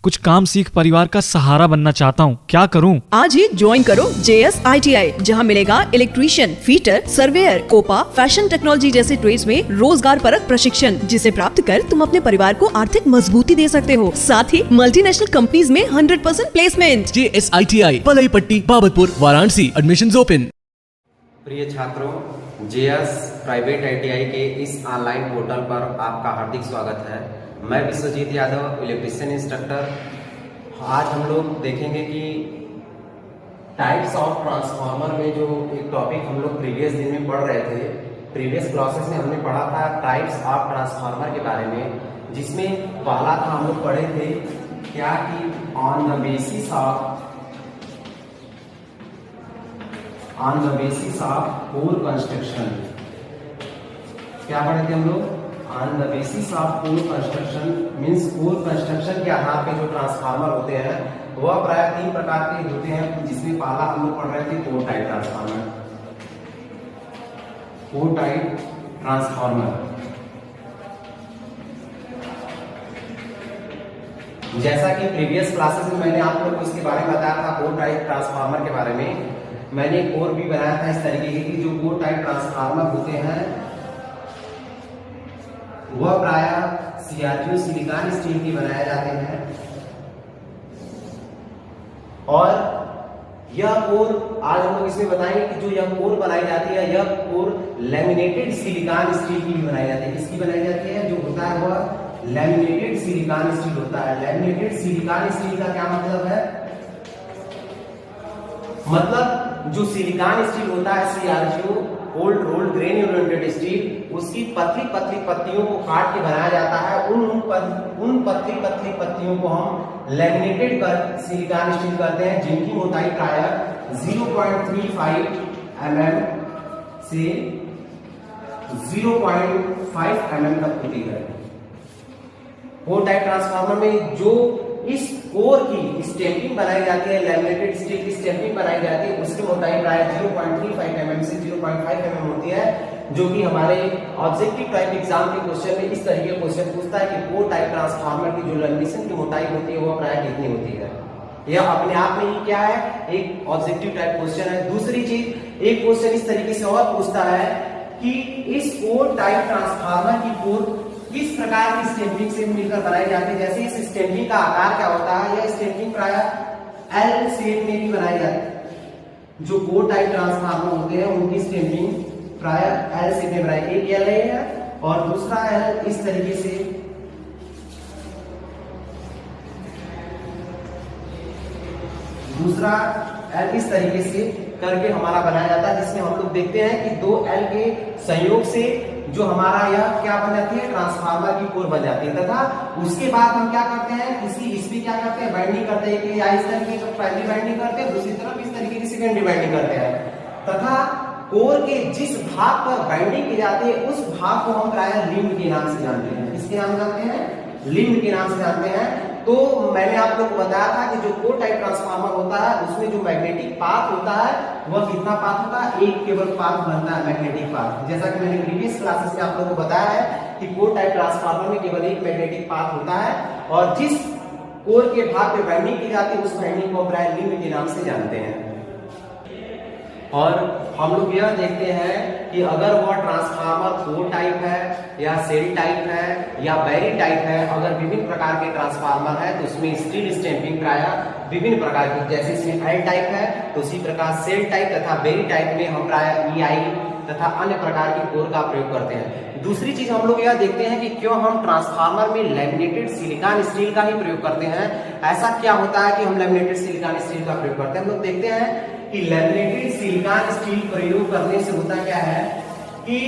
कुछ काम सीख परिवार का सहारा बनना चाहता हूँ, क्या करूँ? आज ही ज्वाइन करो JS ITI, जहाँ मिलेगा electrician, fitter, surveyor, COPA, fashion technology जैसे ट्रेड्स में रोजगार परक प्रशिक्षण, जिसे प्राप्त कर तुम अपने परिवार को आर्थिक मजबूती दे सकते हो। साथ ही मल्टीनेशनल कंपनीज में 100% प्लेसमेंट। JS ITI, पलई पट्टी, बाबतपुर, वाराणसी। Admissions open. प्रिय छात्रों, JS प्राइवेट ITI के इस ऑनलाइन पोर्टल पर आपका हार्दिक स्वागत है। मैं विश्वजीत यादव, इलेक्ट्रीशियन इंस्ट्रक्टर। आज हम लोग देखेंगे कि टाइप्स ऑफ ट्रांसफार्मर में जो एक टॉपिक हम लोग प्रीवियस दिन में पढ़ रहे थे, प्रीवियस क्लासेस में हमने पढ़ा था टाइप्स ऑफ ट्रांसफार्मर के बारे में, जिसमें पहला था हम लोग पढ़े थे क्या कि on the basis of core construction. क्या पढ़े थे हम लोग? On the basis of core construction means core construction के आधार पे जो ट्रांसफार्मर होते हैं वह प्राय 3 प्रकार के होते हैं, जिसमें पहला हम लोग पढ़ रहे थे core type transformer. Core type transformer, जैसा कि प्रीवियस क्लासेस में मैंने आप लोग को इसके बारे में बताया था, कोर टाइप ट्रांसफार्मर के बारे में मैंने एक और भी बनाया था इस तरीके की, जो कोर टाइप ट्रांसफार्मर होते हैं वह प्राय CRGO सिलिकॉन स्टील की बनाए जाते हैं, और यह कोर आज हम लोग इसमें बताएंगे कि जो यह कोर बनाई जाती है, यह कोर लैमिनेटेड सिलिकॉन स्टील की भी बनाई जाती है। किसकी बनाई जाती है? जो होता है वह लैमिनेटेड सिलिकॉन स्टील होता है। लैमिनेटेड सिलिकॉन स्टील का क्या मतलब है? मतलब जो सिलिकॉन स्टील होता है CRGO, cold rolled grain oriented steel, उसकी पतली पतली पत्तियों को काट के बनाया जाता है। उन पतली पतली पत्तियों को हम लैमिनेटेड कर सिलिकॉन स्टील करते हैं, जिनकी मोटाई प्राय 0.35 mm से 0.5 mm तक होती है। कोर टाइप ट्रांसफार्मर में जो इस कोर की स्टैंपिंग बनाई जाती है, लैमिनेटेड स्टील की स्टैंपिंग बनाई जाती है, उसकी मोटाई प्राय 0.35 mm से 0.5 mm होती है, जो कि हमारे ऑब्जेक्टिव टाइप एग्जाम के क्वेश्चन में इस तरीके का क्वेश्चन पूछता है कि कोर टाइप ट्रांसफार्मर की जो लैमिनेशन की मोटाई होती है वह प्राय कितनी होती है। यह अपने आप में ही क्या है? एक ऑब्जेक्टिव टाइप क्वेश्चन है। दूसरी चीज, एक क्वेश्चन इस तरीके से और पूछता है कि इस कोर टाइप ट्रांसफार्मर की कोर किस प्रकार की स्टैंपिंग से मिलकर बनाई जाती है। जैसे इस स्टैंपिंग का आकार क्या होता है? यह स्टैंपिंग प्राय L शेप में भी बनाई जाती है। जो कोर टाइप ट्रांसफार्मर होते हैं उनकी स्टैंपिंग प्राय L शेप में बनाई। एक L है और दूसरा L इस तरीके से, दूसरा L इस तरीके से करके हमारा बनाया जाता है, जिसमें हम लोग देखते हैं कि 2 L के संयोग से जो हमारा यह क्या बन जाती है? ट्रांसफार्मर की कोर बन जाती है। तथा उसके बाद हम क्या करते हैं? इसमें क्या करते हैं? बाइंडिंग करते हैं कि या इस तरीके से पहली बाइंडिंग करते हैं, दूसरी तरफ इस तरीके की सेकेंडरी बाइंडिंग करते हैं। तथा कोर के जिस भाग पर बाइंडिंग की जाती है उस भाग को हम प्राय लिम्ब के नाम से जानते हैं। किसके नाम जानते हैं? लिम्ब के नाम से जानते हैं। तो मैंने आप लोग को बताया था कि जो कोर टाइप ट्रांसफार्मर होता है उसमें जो मैग्नेटिक पाथ होता है वह कितना पाथ होता है? एक केवल पाथ बनता है, मैग्नेटिक पाथ। जैसा कि मैंने प्रीवियस क्लासेस में आप लोगों को बताया है कि कोर टाइप ट्रांसफार्मर में केवल एक मैग्नेटिक पाथ होता है, और जिस कोर के भाग पे बाइंडिंग की जाती है उस बाइंडिंग को प्राय लिम्ब के नाम से जानते हैं। और हम लोग यह देखते हैं कि अगर वह ट्रांसफार्मर कोर टाइप है या सेल टाइप है या बैरी टाइप है, अगर विभिन्न प्रकार के ट्रांसफार्मर है तो उसमें स्टील स्टैंपिंग प्राय विभिन्न प्रकार की, जैसे इसमें L टाइप है तो उसी प्रकार सेल टाइप तथा बैरी टाइप में हम प्राय EI तथा अन्य प्रकार की कोर का प्रयोग करते हैं। दूसरी चीज हम लोग यह देखते हैं कि क्यों हम ट्रांसफार्मर में लैमिनेटेड सिलिकॉन स्टील का ही प्रयोग करते हैं। ऐसा क्या होता है कि हम लैमिनेटेड सिलिकॉन स्टील का प्रयोग करते हैं? हम लोग देखते हैं कि लैमिनेटेड सिलिकॉन स्टील प्रयोग करने से होता क्या है कि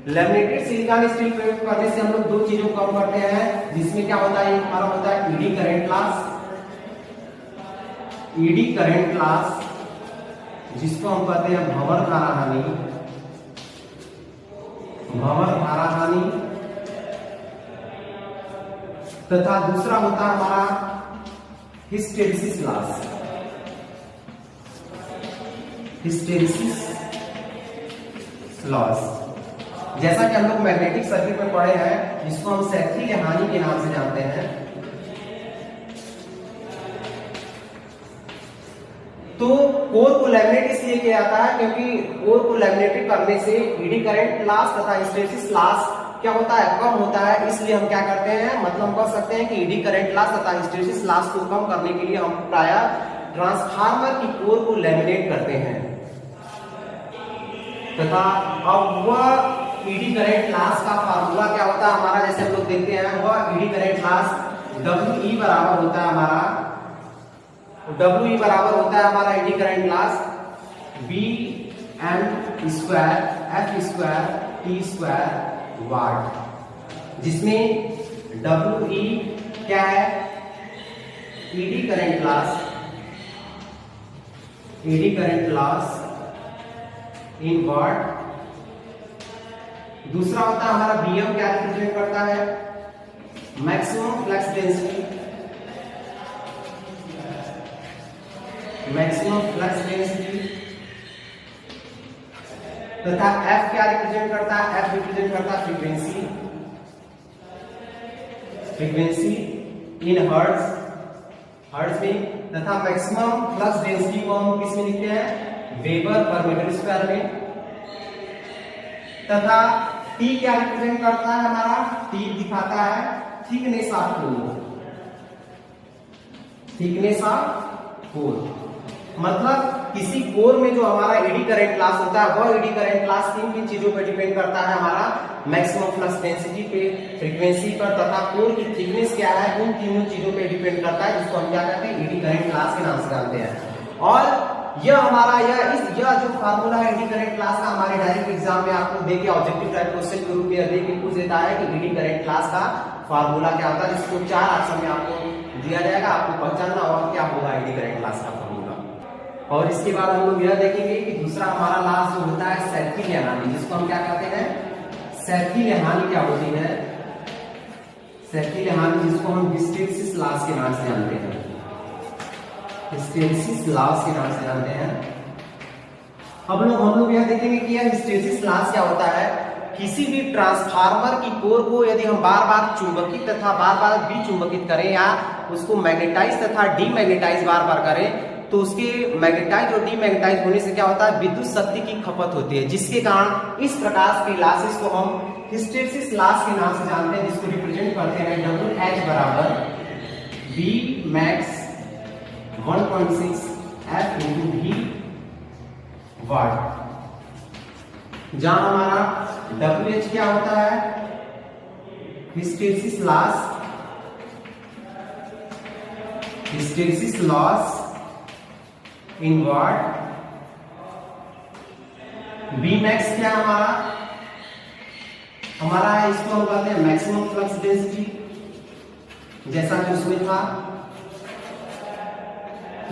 लैमिनेटेड सिलिकॉन स्टील प्रयोग करने से हम लोग 2 चीजों को कम करते हैं, जिसमें क्या होता है? हमारा होता है eddy current loss, ED current loss, जिसको हम कहते हैं भंवर धारा हानि, भंवर धारा हानि। तथा दूसरा होता है हमारा हिस्टेरिसिस लॉस, हिस्टेरिसिस लॉस। जैसा कि हम लोग मैग्नेटिक सर्किट में पढ़े हैं, जिसको हम क्षैतिज हानि के नाम से जानते हैं, तो कोर को लैमिनेट इसलिए किया जाता है क्योंकि कोर को लैमिनेटेड करने से ईडी करंट लॉस तथा हिस्टैरिसीस लॉस क्या होता है, कम होता है। इसलिए हम क्या करते हैं, मतलब हम कह सकते हैं कि ईडी करंट लॉस तथा हिस्टैरिसीस लॉस को कम करने के लिए हम प्रायः ट्रांसफार्मर की कोर को लैमिनेट करते हैं तथा अब वह ईडी करंट लॉस का फार्मूला क्या होता है हमारा, जैसे हम लोग देखते हैं वह ईडी करंट लॉस WE बराबर होता है हमारा, WE बराबर होता है हमारा eddy current loss VM square F square T square watt, जिसमें WE क्या है, eddy current loss in watt. दूसरा होता है हमारा BM क्या रिप्रेजेंट करता है, मैक्सिमम फ्लक्स डेंसिटी, तथा F क्या रिप्रेजेंट करता है, F रिप्रेजेंट करता है फ्रीक्वेंसी इन हर्ट्ज में, तथा मैक्सिमम फ्लक्स डेंसिटी को हम किस में लिखते हैं, वेबर पर मीटर स्क्वायर में, तथा T क्या रिप्रेजेंट करता है हमारा, T दिखाता है थिकनेस ऑफ कोर। मतलब किसी कोर में जो हमारा ईडी करंट लॉस होता है वह ईडी करंट लॉस किन चीजों पर डिपेंड करता है, हमारा मैक्सिमम फ्लक्स डेंसिटी पे, फ्रीक्वेंसी पर तथा कोर की थिकनेस क्या है, उन तीनों चीजों पे डिपेंड करता है, जिसको हम क्या कहते हैं, ईडी करंट लॉस के नाम से जानते हैं। और यह हमारा यह जो फार्मूला है ईडी करंट लॉस का, हमारे डायरेक्ट एग्जाम में आपको देके ऑब्जेक्टिव टाइप क्वेश्चन के रूप में देके पूछ देता है कि ईडी करंट लॉस का फार्मूला क्या होता है, जिसको 4 ऑप्शन में आपको दिया जाएगा, आपको पहचानना होगा क्या होगा ईडी करंट लॉस का फार्मूला। और इसके बाद हम लोग यह देखेंगे कि दूसरा हमारा लॉस जो होता है सैल्फिल हानि, जिसको हम क्या कहते हैं, सैल्फिल हानि क्या होती है, सैल्फिल हानि जिसको हम हिस्टैरिसीस लॉस के नाम से जानते हैं, हिस्टैरिसीस लॉस के नाम से जानते हैं। अब हम लोग यह देखेंगे कि यह हिस्टैरिसीस लॉस क्या होता है। किसी भी ट्रांसफार्मर की कोर को यदि हम बार बार चुंबकित तथा बार बार विचुंबकित करें या उसको मैग्नेटाइज तथा डीमैग्नेटाइज बार बार करें, तो उसके मैग्नेटाइज और डीमैग्नेटाइज होने से क्या होता है, विद्युत शक्ति की खपत होती है, जिसके कारण इस प्रकार के लॉसेस को हम हिस्टैरिसीस लॉस के नाम से जानते हैं, जिसको रिप्रेजेंट करते हैं WH बराबर B max 1.6 F into V वाट, जहां हमारा WH क्या होता है, hysteresis loss in watt, B max क्या हमारा है, इसको हम कहते हैं मैक्सिमम फ्लक्स डेंसिटी, जैसा कि उसमें था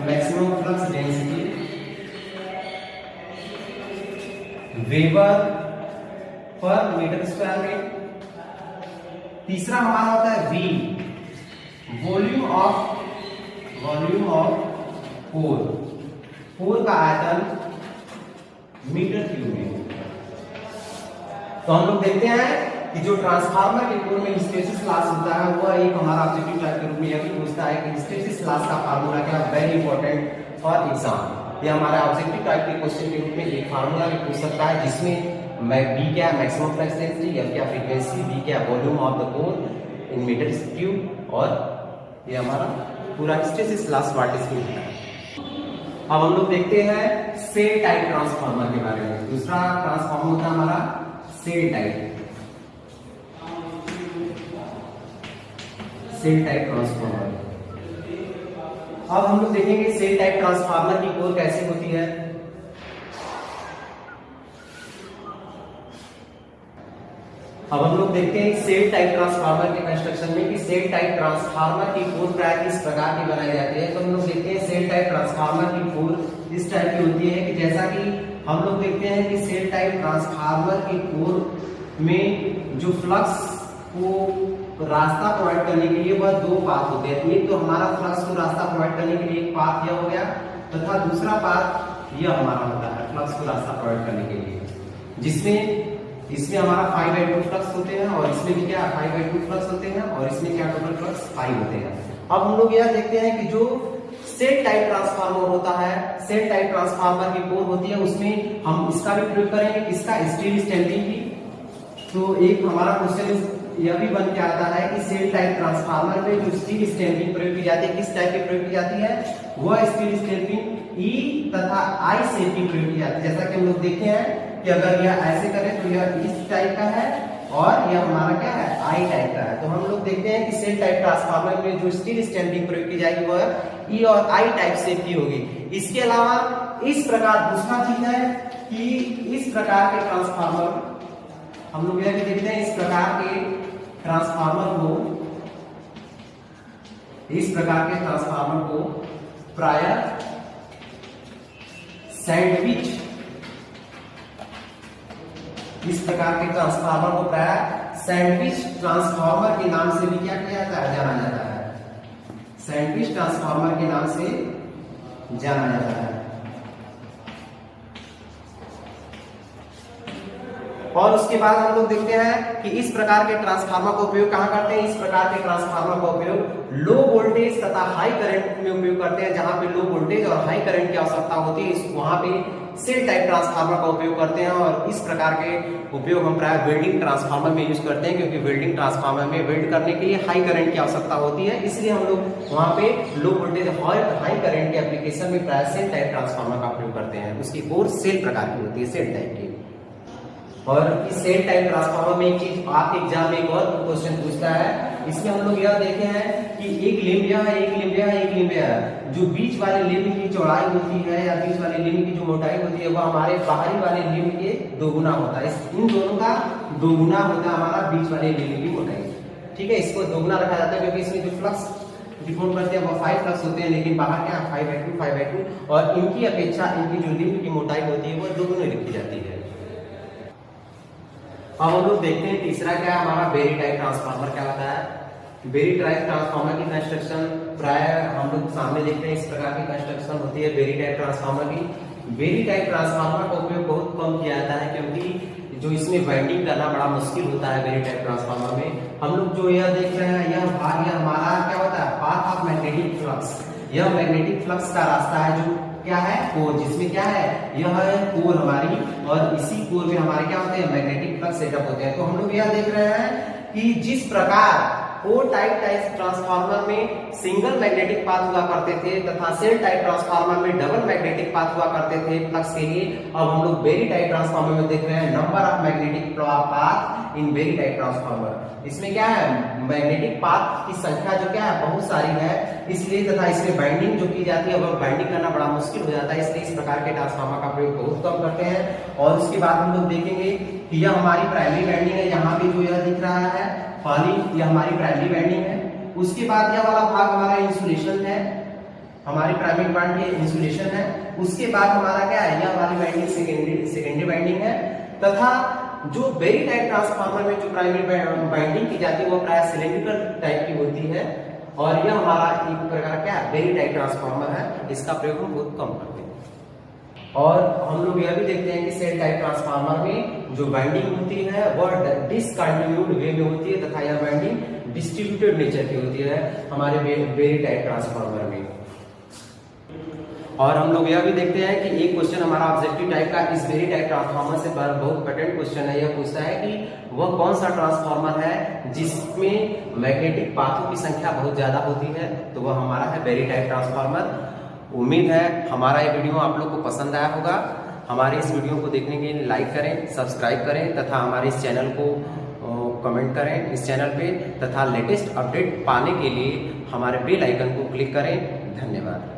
maximum flux density weber per metre square में। तीसरा हमारा होता है V, वॉल्यूम ऑफ कोर का आयतन मीटर क्यूब में। तो हम लोग देखते हैं कि जो ट्रांसफार्मर के कोर में हिस्टैरिसीस लॉस होता है वह एक हमारा ऑब्जेक्टिव टाइप के रूप में यह भी पूछता है कि हिस्टैरिसीस लॉस का फार्मूला क्या है, वेरी इंपॉर्टेंट फॉर एग्जाम। यह हमारा ऑब्जेक्टिव टाइप के क्वेश्चन के रूप में एक फार्मूला भी पूछ सकता है, जिसमें B क्या मैक्सिमम फ्लक्स डेंसिटी, F क्या फ्रीक्वेंसी, V क्या volume of the core in metre cube, और ये हमारा पूरा हिस्टैरिसीस लॉस वाट इज होता है। अब हम लोग देखते हैं सेल टाइप ट्रांसफार्मर के बारे में। दूसरा ट्रांसफार्मर होता है हमारा सेल टाइप ट्रांसफार्मर। अब हम लोग देखेंगे सेल टाइप ट्रांसफार्मर की कोर कैसी होती है। अब हम लोग देखते हैं सेल टाइप ट्रांसफार्मर के कंस्ट्रक्शन में कि सेल टाइप ट्रांसफार्मर की कोर प्राय किस प्रकार की बनाई जाती है। तो हम लोग देखते हैं सेल टाइप ट्रांसफार्मर की कोर इस टाइप की होती है कि जैसा कि हम लोग देखते हैं कि सेल टाइप ट्रांसफार्मर की कोर में जो फ्लक्स को रास्ता प्रोवाइड करने के लिए वह दो पाथ होते हैं। एक तो हमारा फ्लक्स को रास्ता प्रोवाइड करने के लिए एक पाथ यह हो गया, तथा दूसरा पाथ यह हमारा होता है फ्लक्स को रास्ता प्रोवाइड करने के लिए, जिसमें इसमें हमारा 5/2 फ्लक्स होते हैं और इसमें भी क्या 5/2 फ्लक्स होते हैं और इसमें क्या टोटल फ्लक्स 5 होते हैं। अब हम लोग यह देखते हैं कि जो सेल टाइप ट्रांसफार्मर होता है, सेल टाइप ट्रांसफार्मर की कोर होती है, उसमें हम इसका भी प्रयोग करेंगे, किसका, स्टील स्टैंपिंग की। तो एक हमारा क्वेश्चन यह भी बन के आता है कि सेल टाइप ट्रांसफार्मर में जो स्टील स्टैंपिंग प्रयोग की जाती है, किस टाइप की प्रयोग की जाती है, वह स्टील स्टैंपिंग ई तथा आई शेप की प्रयोग की जाती है। जैसा कि हम लोग देखे हैं कि अगर यह ऐसे करें तो यह इस टाइप का है और यह हमारा क्या है, आई टाइप का है। तो हम लोग देखते हैं कि सेल टाइप ट्रांसफार्मर में जो स्टील स्टैंपिंग प्रयोग की जाएगी वह ई और आई टाइप शेप की होगी। इसके अलावा इस प्रकार दूसरा चीज है कि इस प्रकार के ट्रांसफार्मर हम लोग यह भी देखते हैं, इस प्रकार के ट्रांसफार्मर को प्रायः सैंडविच, इस प्रकार के ट्रांसफार्मर को प्रायः सैंडविच ट्रांसफार्मर के नाम से भी क्या किया जाता है, जाना जाता है, सैंडविच ट्रांसफार्मर के नाम से जाना जाता है। और उसके बाद हम लोग देखते हैं कि इस प्रकार के ट्रांसफार्मर का उपयोग कहां करते हैं, इस प्रकार के ट्रांसफार्मर का उपयोग लो वोल्टेज तथा हाई करंट में उपयोग करते हैं। जहां पे लो वोल्टेज और हाई करंट की आवश्यकता होती है वहां पे सेल टाइप ट्रांसफार्मर का उपयोग करते हैं। और इस प्रकार के उपयोग हम प्राय वेल्डिंग ट्रांसफार्मर में यूज करते हैं, क्योंकि वेल्डिंग ट्रांसफार्मर में वेल्ड करने के लिए हाई करंट की आवश्यकता होती है, इसलिए हम लोग वहां पे लो वोल्टेज हाई करंट के एप्लीकेशन में प्राय सेल टाइप ट्रांसफार्मर का उपयोग करते हैं। उसकी कोर सेल प्रकार की होती है, सेल टाइप की। और इस सेल टाइप ट्रांसफार्मर में एक चीज आपके एग्जाम में एक और क्वेश्चन पूछता है, इसमें हम लोग यह देखे हैं कि एक लिंब यह है, एक लिंब यह है, एक लिंब यह है। जो बीच वाले लिंब की चौड़ाई होती है या बीच वाले लिंब की जो मोटाई होती है वह हमारे बाहरी वाले लिंब के दोगुना होता है। इन दोनों का दोगुना होता है हमारा बीच वाले लिंब की मोटाई। ठीक है, इसको दोगुना रखा जाता है क्योंकि इसमें जो फ्लक्स डिफॉर्म करते हैं वो 5 फ्लक्स होते हैं, लेकिन बाहर क्या 5/2 और इनकी अपेक्षा इनकी जो लिंब की मोटाई होती है वो दोगुनी रखी जाती है। अब हम लोग देखते हैं तीसरा क्या है हमारा, बेरी टाइप ट्रांसफार्मर क्या होता है। बेरी टाइप ट्रांसफार्मर की कंस्ट्रक्शन प्राय हम लोग सामने देखते हैं, इस प्रकार की कंस्ट्रक्शन होती है बेरी टाइप ट्रांसफार्मर की। बेरी टाइप ट्रांसफार्मर का उपयोग बहुत कम किया जाता है, क्योंकि जो इसमें वाइंडिंग करना बड़ा मुश्किल होता है बेरी टाइप ट्रांसफार्मर में। हम लोग जो यह देख रहे हैं यह हमारा क्या होता है, पाथ ऑफ मैग्नेटिक फ्लक्स। यह मैग्नेटिक फ्लक्स का रास्ता है जो क्या है, कोर, जिसमें क्या है, यह है कोर हमारी, और इसी कोर में हमारे क्या होते हैं, मैग्नेटिक फ्लक्स सेटअप होते हैं। तो हम लोग यह देख रहे हैं कि जिस प्रकार कोर टाइप ट्रांसफार्मर में सिंगल मैग्नेटिक पाथ हुआ करते थे तथा सेल टाइप ट्रांसफार्मर में डबल मैग्नेटिक पाथ हुआ करते थे फ्लक्स के लिए, अब हम लोग बेरी टाइप ट्रांसफार्मर में देख रहे हैं number of magnetic path in berry type transformer. इसमें क्या है, मैग्नेटिक पाथ की संख्या जो क्या है बहुत सारी है, इसलिए तथा इसमें बाइंडिंग जो की जाती है वह बाइंडिंग करना बड़ा मुश्किल हो जाता है, इसलिए इस प्रकार के ट्रांसफार्मर का प्रयोग बहुत कम करते हैं। और उसके बाद हम लोग देखेंगे कि यह हमारी प्राइमरी वाइंडिंग है, यहाँ पे जो यह दिख रहा है पहली यह हमारी प्राइमरी वाइंडिंग है। उसके बाद यह वाला भाग हमारा इंसुलेशन है, हमारी प्राइमरी वाइंड के इंसुलेशन है। उसके बाद हमारा क्या है, यह वाली वाइंडिंग सेकेंडरी वाइंडिंग है। तथा जो बेरी टाइप ट्रांसफार्मर में जो प्राइमरी वाइंडिंग की जाती है वो प्राय सिलेंड्रिकल टाइप की होती है, और यह हमारा एक प्रकार क्या है, बेरी टाइप ट्रांसफार्मर है, इसका प्रयोग हम बहुत कम करते हैं। और हम लोग यह भी देखते हैं कि सेल टाइप ट्रांसफार्मर में जो वाइंडिंग होती है वह डिसकंटिन्यूड वे में होती है तथा यह वाइंडिंग डिस्ट्रीब्यूटेड नेचर की होती है हमारे बेरी टाइप ट्रांसफार्मर में। और हम लोग यह भी देखते हैं कि एक क्वेश्चन हमारा ऑब्जेक्टिव टाइप का इस बेरी टाइप ट्रांसफार्मर से बहुत पेटेंट क्वेश्चन है। यह पूछता है कि वह कौन सा ट्रांसफार्मर है जिसमें मैग्नेटिक पाथों की संख्या बहुत ज्यादा होती है, तो वह हमारा है बेरी टाइप ट्रांसफार्मर। उम्मीद है हमारा ये वीडियो आप लोग को पसंद आया होगा। हमारे इस वीडियो को देखने के लिए लाइक करें, सब्सक्राइब करें तथा हमारे इस चैनल को कमेंट करें इस चैनल पे, तथा लेटेस्ट अपडेट पाने के लिए हमारे बेल आइकन को क्लिक करें। धन्यवाद।